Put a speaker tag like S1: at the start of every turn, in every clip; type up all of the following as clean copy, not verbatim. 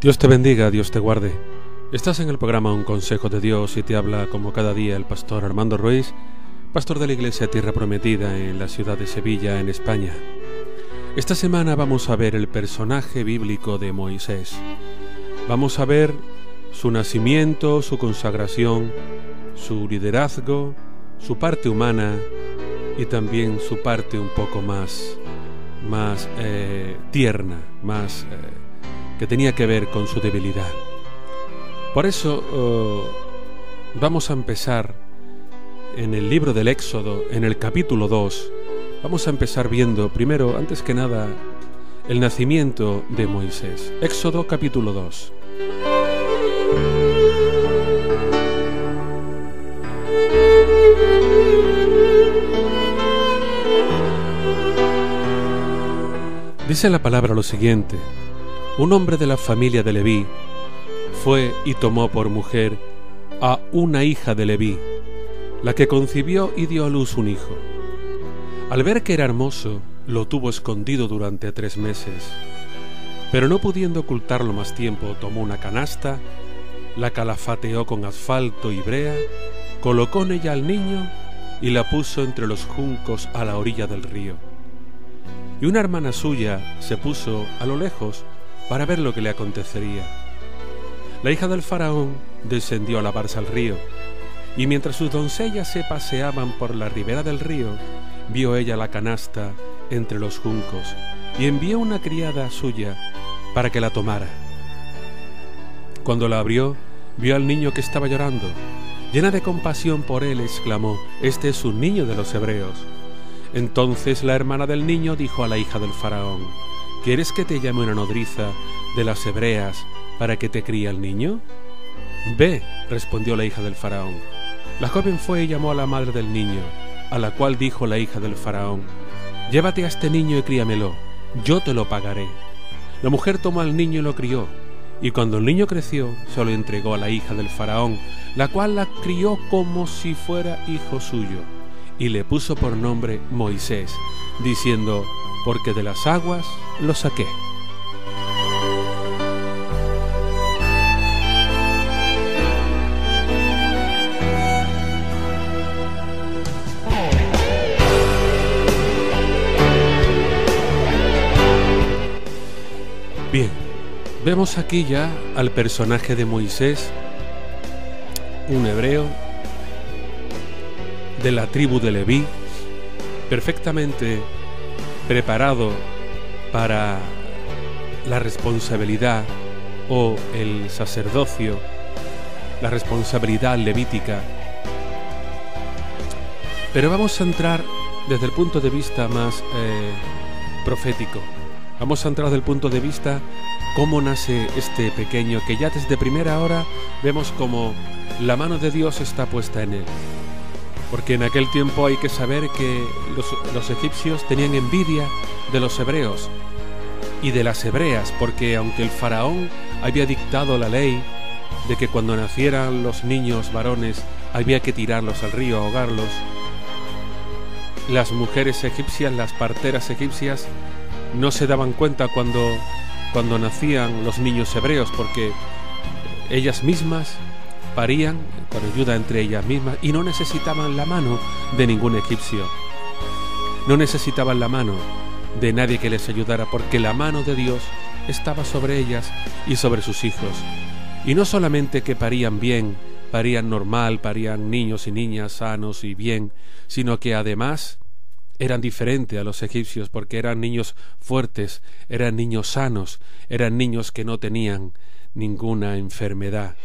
S1: Dios te bendiga, Dios te guarde. Estás en el programa Un Consejo de Dios y te habla como cada día el pastor Armando Ruiz, pastor de la Iglesia Tierra Prometida en la ciudad de Sevilla, en España. Esta semana vamos a ver el personaje bíblico de Moisés. Vamos a ver su nacimiento, su consagración, su liderazgo, su parte humana y también su parte un poco más tierna, que tenía que ver con su debilidad. Por eso vamos a empezar en el libro del Éxodo, en el capítulo 2. Vamos a empezar viendo primero, antes que nada, el nacimiento de Moisés. Éxodo capítulo 2. Dice la palabra lo siguiente: un hombre de la familia de Leví fue y tomó por mujer a una hija de Leví, la que concibió y dio a luz un hijo. Al ver que era hermoso, lo tuvo escondido durante 3 meses, pero no pudiendo ocultarlo más tiempo, tomó una canasta, la calafateó con asfalto y brea, colocó en ella al niño y la puso entre los juncos a la orilla del río. Y una hermana suya se puso a lo lejos para ver lo que le acontecería. La hija del faraón descendió a lavarse al río, y mientras sus doncellas se paseaban por la ribera del río, vio ella la canasta entre los juncos, y envió una criada suya para que la tomara. Cuando la abrió, vio al niño que estaba llorando. Llena de compasión por él, exclamó: «Este es un niño de los hebreos». Entonces la hermana del niño dijo a la hija del faraón: «¿Quieres que te llame una nodriza de las hebreas para que te críe al niño?» «Ve», respondió la hija del faraón. La joven fue y llamó a la madre del niño, a la cual dijo la hija del faraón: «Llévate a este niño y críamelo, yo te lo pagaré». La mujer tomó al niño y lo crió, y cuando el niño creció, se lo entregó a la hija del faraón, la cual la crió como si fuera hijo suyo, y le puso por nombre Moisés, diciendo: «Porque de las aguas lo saqué». Bien, vemos aquí ya al personaje de Moisés, un hebreo de la tribu de Leví, perfectamente preparado para la responsabilidad o el sacerdocio, la responsabilidad levítica. Pero vamos a entrar desde el punto de vista más profético. Vamos a entrar desde el punto de vista cómo nace este pequeño, que ya desde primera hora vemos como la mano de Dios está puesta en él. Porque en aquel tiempo hay que saber que los egipcios tenían envidia de los hebreos y de las hebreas, porque aunque el faraón había dictado la ley de que cuando nacieran los niños varones había que tirarlos al río, ahogarlos, las mujeres egipcias, las parteras egipcias, no se daban cuenta cuando nacían los niños hebreos, porque ellas mismas parían con ayuda entre ellas mismas y no necesitaban la mano de ningún egipcio. No necesitaban la mano de nadie que les ayudara, porque la mano de Dios estaba sobre ellas y sobre sus hijos. Y no solamente que parían bien, parían normal, parían niños y niñas sanos y bien, sino que además eran diferentes a los egipcios, porque eran niños fuertes, eran niños sanos, eran niños que no tenían ninguna enfermedad.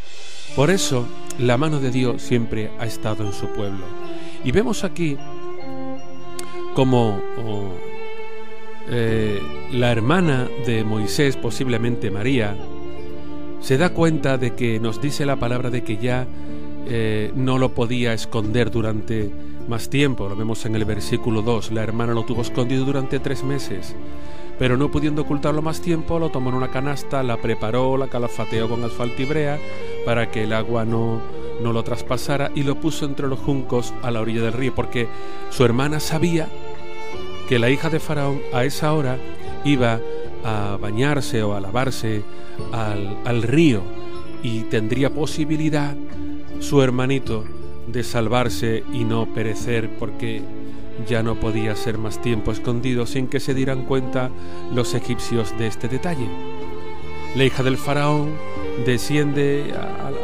S1: Por eso la mano de Dios siempre ha estado en su pueblo. Y vemos aquí como la hermana de Moisés, posiblemente María, se da cuenta de que nos dice la palabra de que ya no lo podía esconder durante más tiempo. Lo vemos en el versículo 2. La hermana lo tuvo escondido durante 3 meses, pero no pudiendo ocultarlo más tiempo, lo tomó en una canasta, la preparó, la calafateó con asfalto y brea para que el agua no lo traspasara, y lo puso entre los juncos a la orilla del río, porque su hermana sabía que la hija de Faraón a esa hora iba a bañarse o a lavarse al río, y tendría posibilidad su hermanito de salvarse y no perecer, porque ya no podía ser más tiempo escondido sin que se dieran cuenta los egipcios de este detalle. La hija del faraón desciende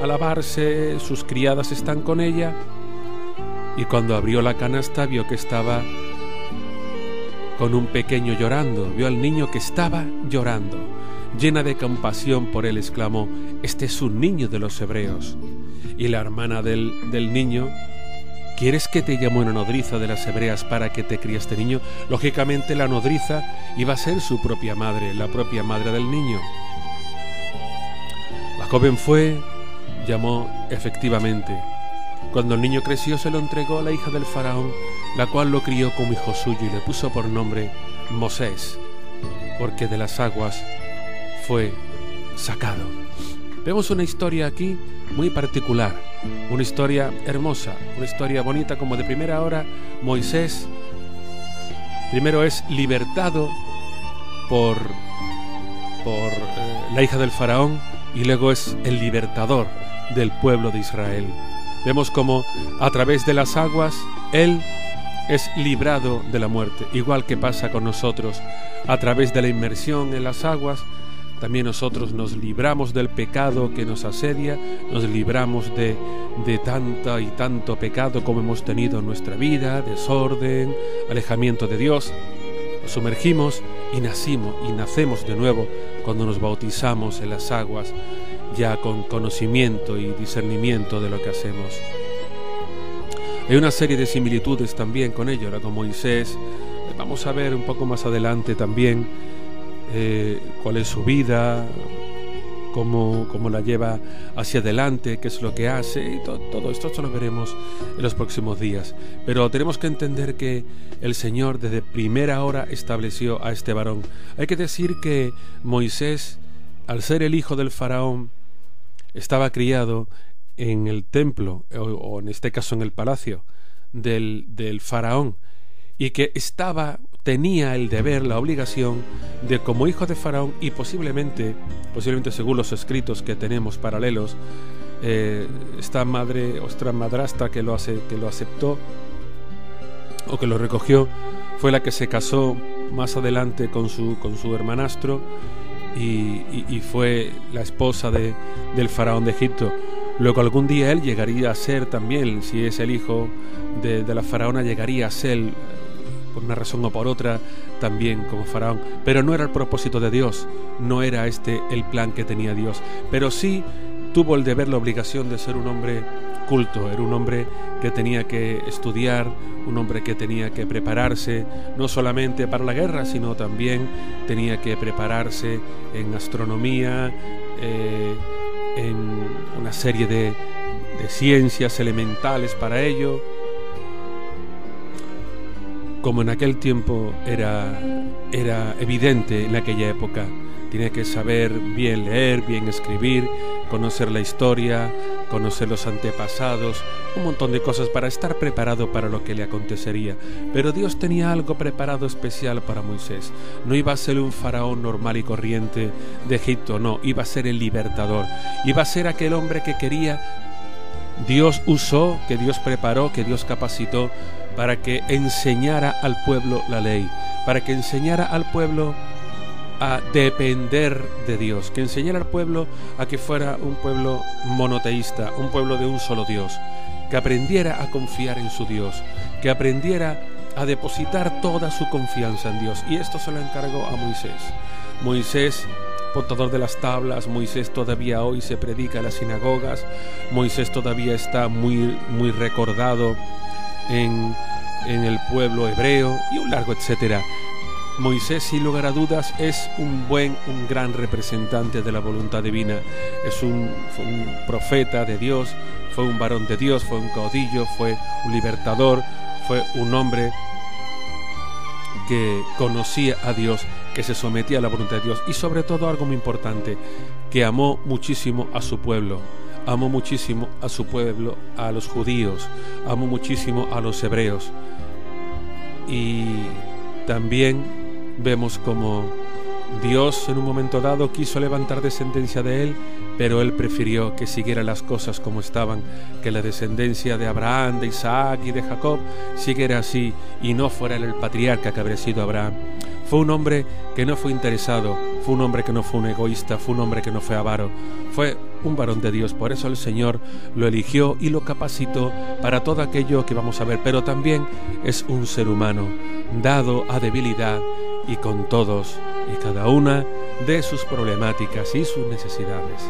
S1: a lavarse, sus criadas están con ella, y cuando abrió la canasta vio que estaba con un pequeño llorando, vio al niño que estaba llorando. Llena de compasión por él, exclamó: «Este es un niño de los hebreos». Y la hermana del niño: «¿Quieres que te llame una nodriza de las hebreas para que te críe este niño?». Lógicamente la nodriza iba a ser su propia madre, la propia madre del niño. La joven fue, llamó efectivamente. Cuando el niño creció, se lo entregó a la hija del faraón, la cual lo crió como hijo suyo y le puso por nombre Moisés, porque de las aguas fue sacado. Vemos una historia aquí muy particular, una historia hermosa, una historia bonita, como de primera hora. Moisés primero es libertado por la hija del faraón, y luego es el libertador del pueblo de Israel. Vemos como a través de las aguas él es librado de la muerte, igual que pasa con nosotros. A través de la inmersión en las aguas también nosotros nos libramos del pecado que nos asedia, nos libramos de tanta y tanto pecado como hemos tenido en nuestra vida, desorden, alejamiento de Dios. Nos sumergimos y nacemos de nuevo cuando nos bautizamos en las aguas, ya con conocimiento y discernimiento de lo que hacemos. Hay una serie de similitudes también con ello, ahora con Moisés. Vamos a ver un poco más adelante también cuál es su vida, cómo la lleva hacia adelante, qué es lo que hace, y todo esto lo veremos en los próximos días. Pero tenemos que entender que el Señor desde primera hora estableció a este varón. Hay que decir que Moisés, al ser el hijo del faraón, estaba criado en el templo, o en este caso en el palacio del faraón, y que tenía el deber, la obligación de, como hijo de faraón, y posiblemente según los escritos que tenemos paralelos, esta madrastra que lo aceptó o que lo recogió fue la que se casó más adelante con su hermanastro, y fue la esposa del faraón de Egipto. Luego algún día él llegaría a ser también, si es el hijo de la faraona, llegaría a ser, por una razón o por otra, también como faraón. Pero no era el propósito de Dios, no era este el plan que tenía Dios. Pero sí tuvo el deber, la obligación de ser un hombre culto. Era un hombre que tenía que estudiar, un hombre que tenía que prepararse, no solamente para la guerra, sino también tenía que prepararse en astronomía, en una serie de ciencias elementales para ello. Como en aquel tiempo era evidente en aquella época, tenía que saber bien leer, bien escribir, conocer la historia, conocer los antepasados, un montón de cosas para estar preparado para lo que le acontecería. Pero Dios tenía algo preparado especial para Moisés. No iba a ser un faraón normal y corriente de Egipto, no, iba a ser el libertador, iba a ser aquel hombre que quería. Dios usó, que Dios preparó, que Dios capacitó para que enseñara al pueblo la ley, para que enseñara al pueblo a depender de Dios, que enseñara al pueblo a que fuera un pueblo monoteísta, un pueblo de un solo Dios, que aprendiera a confiar en su Dios, que aprendiera a depositar toda su confianza en Dios. Y esto se lo encargó a Moisés. Moisés, portador de las tablas. Moisés todavía hoy se predica en las sinagogas. Moisés todavía está muy recordado en el pueblo hebreo, y un largo etcétera. Moisés, sin lugar a dudas, es un gran representante de la voluntad divina. Fue un profeta de Dios, fue un varón de Dios, fue un caudillo, fue un libertador, fue un hombre que conocía a Dios, que se sometía a la voluntad de Dios, y sobre todo algo muy importante, que amó muchísimo a su pueblo. Amó muchísimo a su pueblo, a los judíos, amó muchísimo a los hebreos. Y también vemos como Dios en un momento dado quiso levantar descendencia de él, pero él prefirió que siguiera las cosas como estaban, que la descendencia de Abraham, de Isaac y de Jacob siguiera así y no fuera él el patriarca que habría sido Abraham. Fue un hombre que no fue interesado, fue un hombre que no fue un egoísta, fue un hombre que no fue avaro, fue un varón de Dios. Por eso el Señor lo eligió y lo capacitó para todo aquello que vamos a ver, pero también es un ser humano, dado a debilidad y con todos y cada una de sus problemáticas y sus necesidades.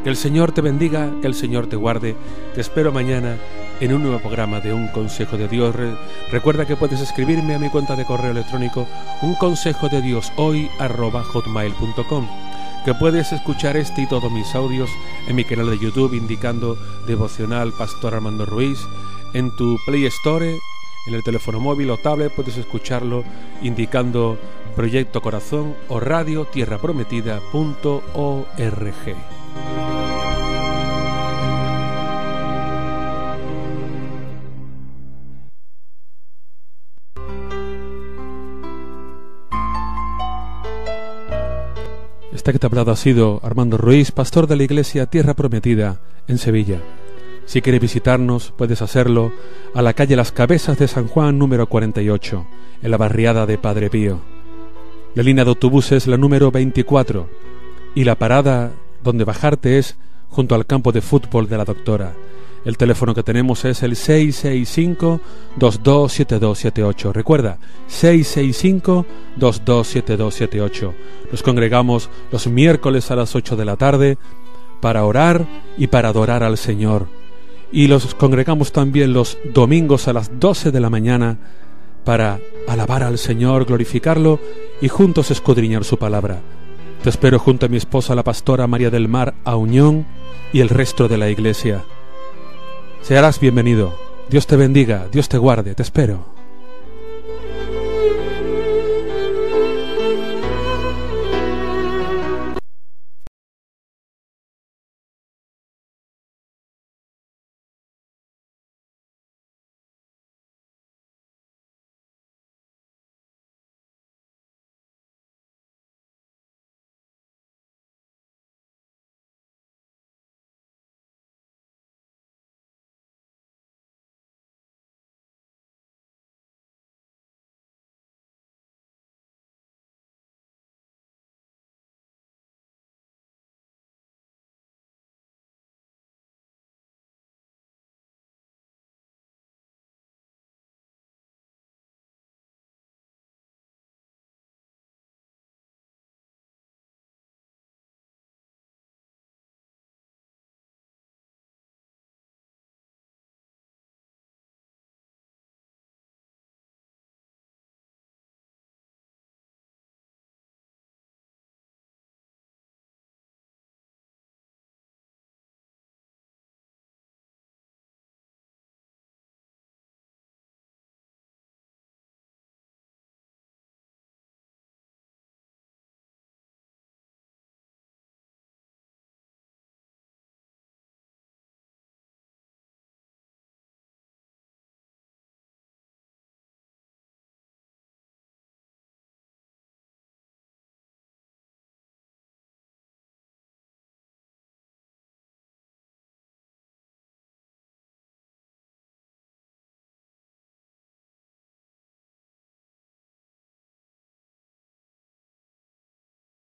S1: Que el Señor te bendiga, que el Señor te guarde. Te espero mañana en un nuevo programa de Un Consejo de Dios. Recuerda que puedes escribirme a mi cuenta de correo electrónico unconsejodedioshoy@hotmail.com, que puedes escuchar este y todos mis audios en mi canal de YouTube indicando Devocional Pastor Armando Ruiz. En tu Play Store, en el teléfono móvil o tablet, puedes escucharlo indicando Proyecto Corazón o Radio tierraprometida.org. Este que te ha hablado ha sido Armando Ruiz, pastor de la iglesia Tierra Prometida en Sevilla. Si quieres visitarnos, puedes hacerlo a la calle Las Cabezas de San Juan, número 48, en la barriada de Padre Pío. La línea de autobuses es la número 24 y la parada donde bajarte es junto al campo de fútbol de la Doctora. El teléfono que tenemos es el 665-227278. Recuerda, 665-227278. Nos congregamos los miércoles a las 8 de la tarde para orar y para adorar al Señor. Y los congregamos también los domingos a las 12 de la mañana para alabar al Señor, glorificarlo y juntos escudriñar su palabra. Te espero junto a mi esposa, la pastora María del Mar Auñón, y el resto de la iglesia. Serás bienvenido. Dios te bendiga, Dios te guarde, te espero.